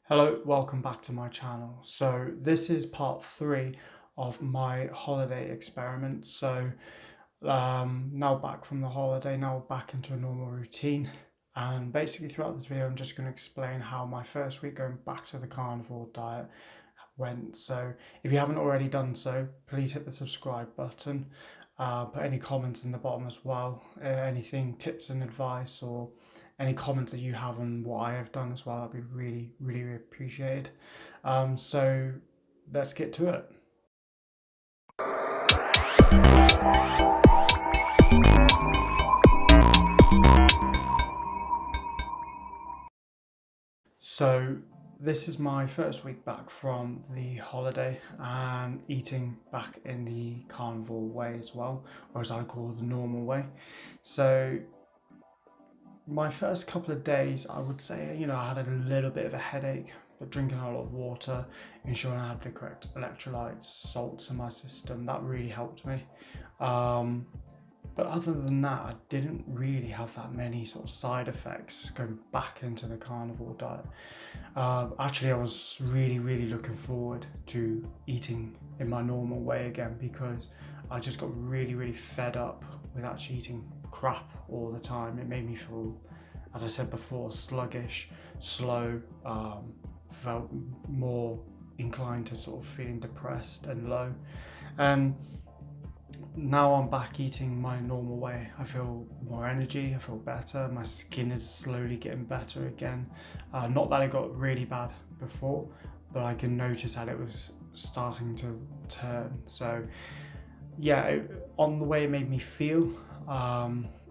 Hello, welcome back to my channel. So this is part 3 of my holiday experiment. Now back from the holiday, now back into a normal routine. And basically throughout this video, I'm just going to explain how my first week going back to the carnivore diet went. So if you haven't already done so, please hit the subscribe button. Put any comments in the bottom as well, anything, tips and advice, or any comments that you have on what I have done as well. That'd be really appreciated. So let's get to it. So this is my first week back from the holiday and eating back in the carnivore way as well, or as I call the normal way. So my first couple of days, I would say, I had a little bit of a headache, but drinking a lot of water, ensuring I had the correct electrolytes, salts in my system, that really helped me. But other than that, I didn't really have that many sort of side effects going back into the carnivore diet. Actually, I was really looking forward to eating in my normal way again, because I just got really fed up with actually eating crap all the time. It made me feel, as I said before, sluggish, slow, felt more inclined to sort of feeling depressed and low. And now I'm back eating my normal way. I feel more energy, I feel better, my skin is slowly getting better again. Not that it got really bad before, but I can notice that it was starting to turn. So yeah, on the way it made me feel,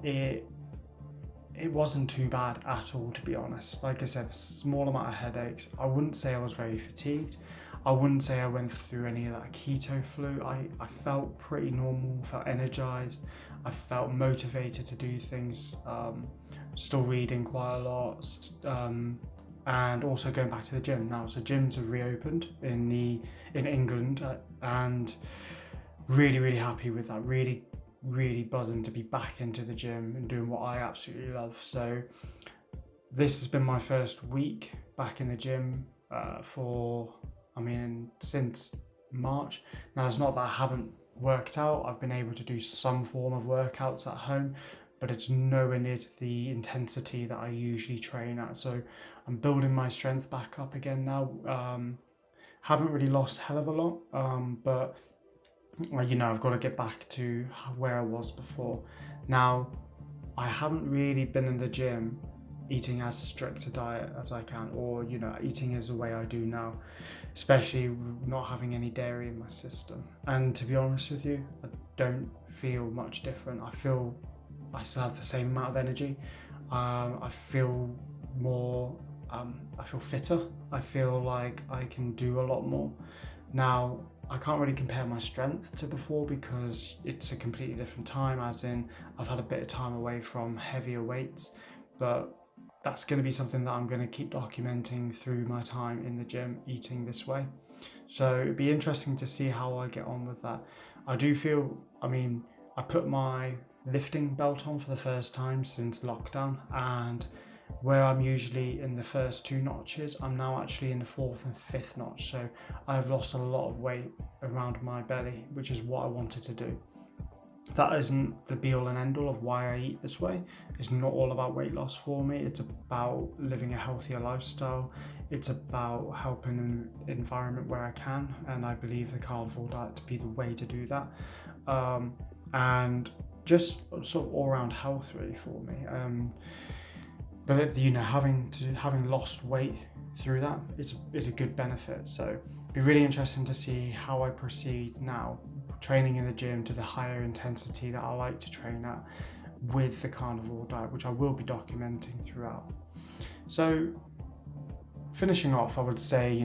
it wasn't too bad at all, to be honest. Like I said, a small amount of headaches. I wouldn't say I was very fatigued. I wouldn't say I went through any of that keto flu. I felt pretty normal, felt energized. I felt motivated to do things, still reading quite a lot, and also going back to the gym now. So gyms have reopened in England, and really happy with that. Really buzzing to be back into the gym and doing what I absolutely love. So this has been my first week back in the gym since March. Now, it's not that I haven't worked out. I've been able to do some form of workouts at home, but it's nowhere near to the intensity that I usually train at. So I'm building my strength back up again now. Haven't really lost a hell of a lot, but I've got to get back to where I was before. Now, I haven't really been in the gym eating as strict a diet as I can, or eating as the way I do now, especially not having any dairy in my system. And to be honest with you, I don't feel much different. I feel I still have the same amount of energy. I feel more, I feel fitter. I feel like I can do a lot more. Now, I can't really compare my strength to before, because it's a completely different time, as in I've had a bit of time away from heavier weights, but that's going to be something that I'm going to keep documenting through my time in the gym eating this way. So it'd be interesting to see how I get on with that. I do feel, I put my lifting belt on for the first time since lockdown, and where I'm usually in the first 2 notches, I'm now actually in the 4th and 5th notch. So I've lost a lot of weight around my belly, which is what I wanted to do. That isn't the be all and end all of why I eat this way. It's not all about weight loss for me. It's about living a healthier lifestyle. It's about helping an environment where I can, and I believe the carnivore diet to be the way to do that. And just sort of all around health really for me. But having lost weight through that is a good benefit. So it'd be really interesting to see how I proceed now, training in the gym to the higher intensity that I like to train at with the carnivore diet, which I will be documenting throughout. So finishing off, I would say,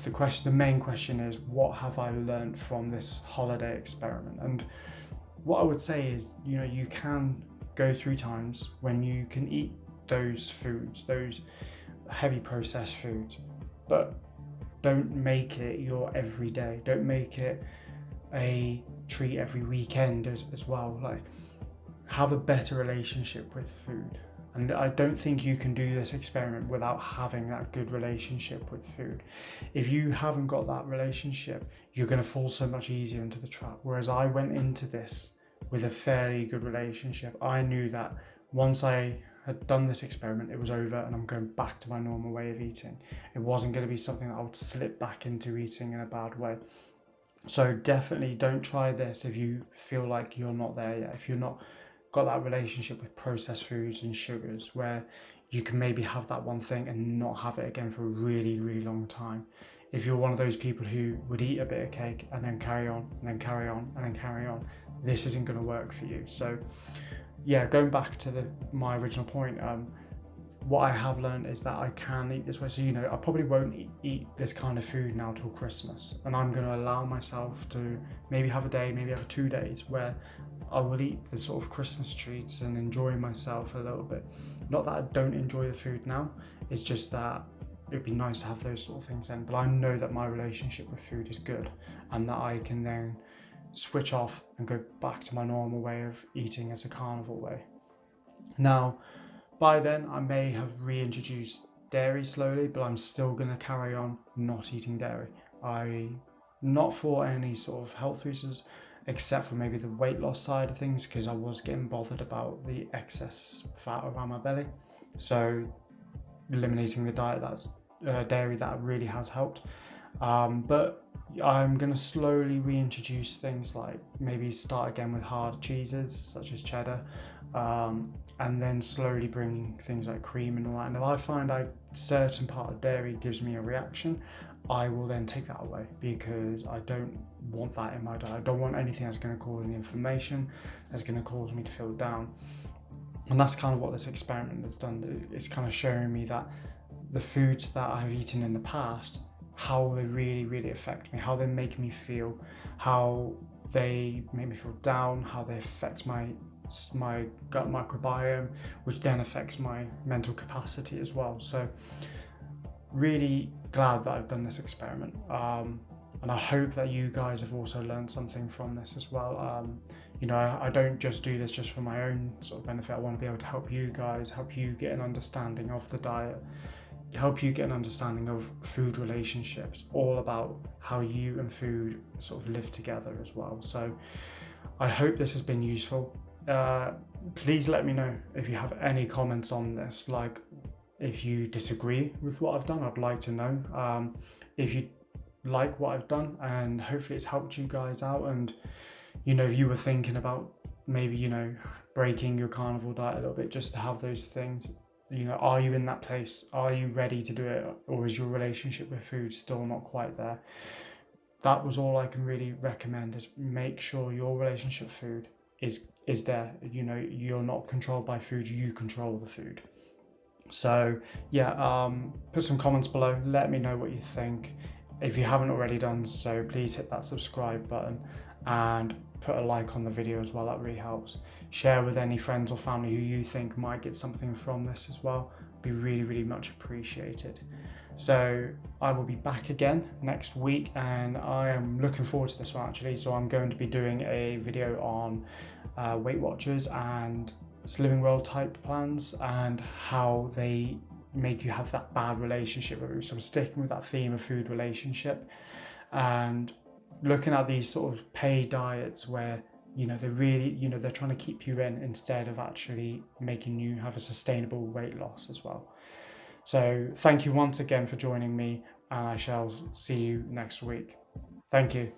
the main question is, what have I learned from this holiday experiment? And what I would say is, you can go through times when you can eat those foods, those heavy processed foods, but don't make it your everyday. Don't make it a treat every weekend as well. Like, have a better relationship with food. And I don't think you can do this experiment without having that good relationship with food. If you haven't got that relationship, you're going to fall so much easier into the trap. Whereas I went into this with a fairly good relationship. I knew that once I had done this experiment, it was over and I'm going back to my normal way of eating. It wasn't going to be something that I would slip back into eating in a bad way. So definitely don't try this if you feel like you're not there yet. If you're not got that relationship with processed foods and sugars where you can maybe have that one thing and not have it again for a really, really long time. If you're one of those people who would eat a bit of cake and then carry on and then carry on and then carry on, this isn't going to work for you. So yeah, going back to my original point, what I have learned is that I can eat this way. So, I probably won't eat this kind of food now till Christmas. And I'm going to allow myself to maybe have a day, maybe have 2 days where I will eat the sort of Christmas treats and enjoy myself a little bit. Not that I don't enjoy the food now, it's just that it'd be nice to have those sort of things in. But I know that my relationship with food is good and that I can then switch off and go back to my normal way of eating as a carnivore way. Now, by then, I may have reintroduced dairy slowly, but I'm still going to carry on not eating dairy. Not for any sort of health reasons, except for maybe the weight loss side of things, because I was getting bothered about the excess fat around my belly. So eliminating the dairy, that really has helped. But I'm going to slowly reintroduce things like maybe start again with hard cheeses such as cheddar, and then slowly bringing things like cream and all that. And if I find a certain part of dairy gives me a reaction, I will then take that away because I don't want that in my diet. I don't want anything that's going to cause me inflammation, that's going to cause me to feel down. And that's kind of what this experiment has done. It's kind of showing me that the foods that I've eaten in the past, how they really, really affect me, how they make me feel, how they make me feel down, how they affect my gut microbiome, which then affects my mental capacity as well. So really glad that I've done this experiment, and I hope that you guys have also learned something from this as well. I don't just do this just for my own sort of benefit. I want to be able to help you guys, help you get an understanding of the diet, help you get an understanding of food relationships, all about how you and food sort of live together as well. So I hope this has been useful. Please let me know if you have any comments on this, like if you disagree with what I've done. I'd like to know. If you like what I've done, and hopefully it's helped you guys out, and if you were thinking about maybe breaking your carnivore diet a little bit just to have those things, are you in that place? Are you ready to do it, or is your relationship with food still not quite there? That was all I can really recommend, is make sure your relationship with food is there. You're not controlled by food, you control the food. So yeah, put some comments below, let me know what you think. If you haven't already done so, please hit that subscribe button and put a like on the video as well. That really helps. Share with any friends or family who you think might get something from this as well. Be really, really much appreciated. So I will be back again next week, and I am looking forward to this one actually. So I'm going to be doing a video on Weight Watchers and Slimming World type plans and how they make you have that bad relationship with it. So I'm sticking with that theme of food relationship and looking at these sort of paid diets where they're really they're trying to keep you in instead of actually making you have a sustainable weight loss as well. So thank you once again for joining me, and I shall see you next week. Thank you.